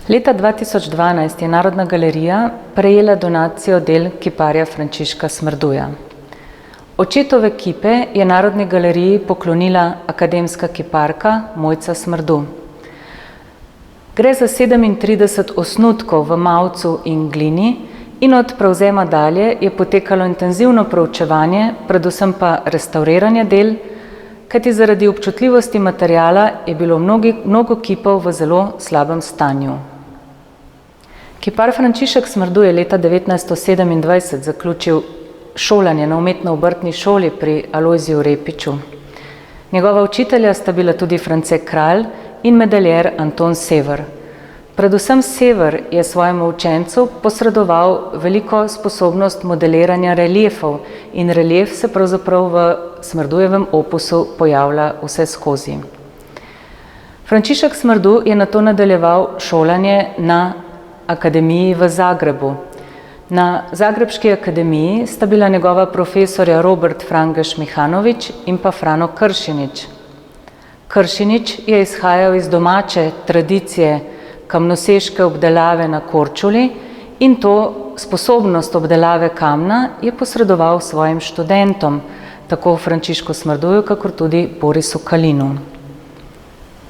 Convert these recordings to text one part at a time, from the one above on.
Leta 2012 je Narodna galerija prejela donacijo del kiparja Frančiška Smrduja. Očetove kipe je Narodni galeriji poklonila akademska kiparka Mojca Smrdu. Gre za 37 osnutkov v mavcu in glini in od prevzema dalje je potekalo intenzivno proučevanje, predvsem pa restavriranje del, kajti zaradi občutljivosti materiala je bilo mnogo kipov v zelo slabem stanju. Kipar Frančišek Smrdu je leta 1927 zaključil šolanje na umetno-obrtni šoli pri Alojziju Repiču. Njegova učitelja sta bila tudi France Kralj in medaljer Anton Sever. Predvsem Sever je svojemu učencu posredoval veliko sposobnost modeliranja reliefov in relief se pravzaprav v Smrdujevem opusu pojavlja vse skozi. Frančišek Smrdu je nato nadaljeval šolanje na akademiji v Zagrebu. Na Zagrebški akademiji sta bila njegova profesorja Robert Frangeš Mihanović in pa Frano Kršinić. Kršinić je izhajal iz domače tradicije kamnoseške obdelave na Korčuli in to sposobnost obdelave kamna je posredoval svojim študentom, tako Frančišku Smrduju, kakor tudi Borisu Kalinu.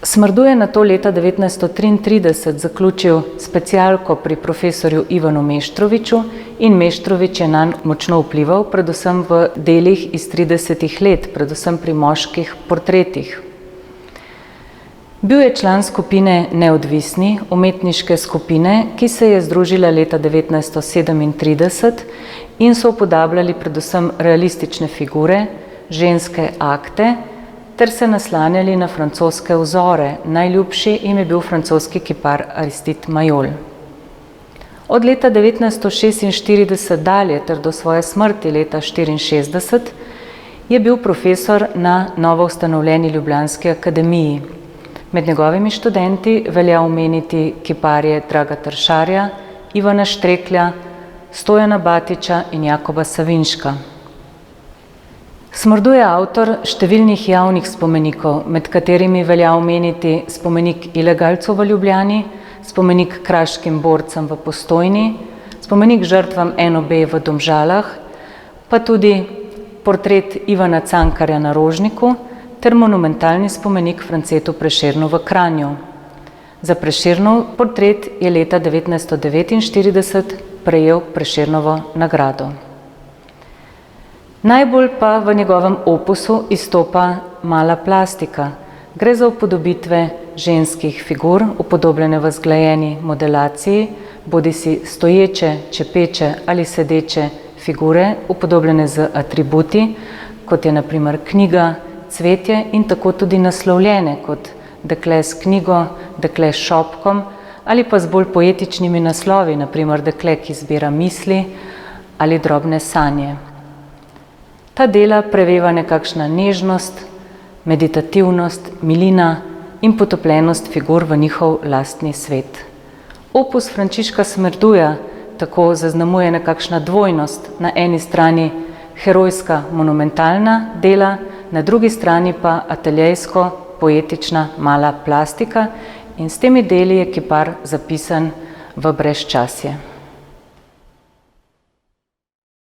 Smrdu je nato leta 1933 zaključil specialko pri profesorju Ivanu Meštroviću in Meštrović je nanj močno vplival, predvsem v delih iz 30 let, predvsem pri moških portretih. Bil je član skupine Neodvisni, umetniške skupine, ki se je združila leta 1937 in so upodabljali predvsem realistične figure, ženske akte, ter se naslanjali na francoske vzore. Najljubši jim je bil francoski kipar Aristide Maillol. Od leta 1946 dalje ter do svoje smrti leta 1964 je bil profesor na novoustanovljeni Ljubljanski akademiji. Med njegovimi študenti velja omeniti kiparje Draga Tršarja, Ivana Štreklja, Stojana Batiča in Jakoba Savinška. Smrdu je avtor številnih javnih spomenikov, med katerimi velja omeniti spomenik ilegalcev v Ljubljani, spomenik kraškim borcem v Postojni, spomenik žrtvam NOB v Domžalah, pa tudi portret Ivana Cankarja na Rožniku ter monumentalni spomenik Francetu Prešernu v Kranju. Za Prešernov portret je leta 1949 prejel Prešernovo nagrado. Najbolj pa v njegovem opusu izstopa mala plastika. Gre za upodobitve ženskih figur, upodobljene v zglajeni modelaciji, bodisi stoječe, čepeče ali sedeče figure, upodobljene z atributi, kot je na primer knjiga, cvetje in tako tudi naslovljene kot Dekle s knjigo, Dekle s šopkom ali pa z bolj poetičnimi naslovi, na primer Dekle, ki zbira misli ali Drobne sanje. Ta dela preveva nekakšna nežnost, meditativnost, milina in potopljenost figur v njihov lastni svet. Opus Frančiška Smrduja tako zaznamuje nekakšna dvojnost, na eni strani herojska monumentalna dela, na drugi strani pa ateljejsko poetična mala plastika in s temi deli je kipar zapisan v brezčasje.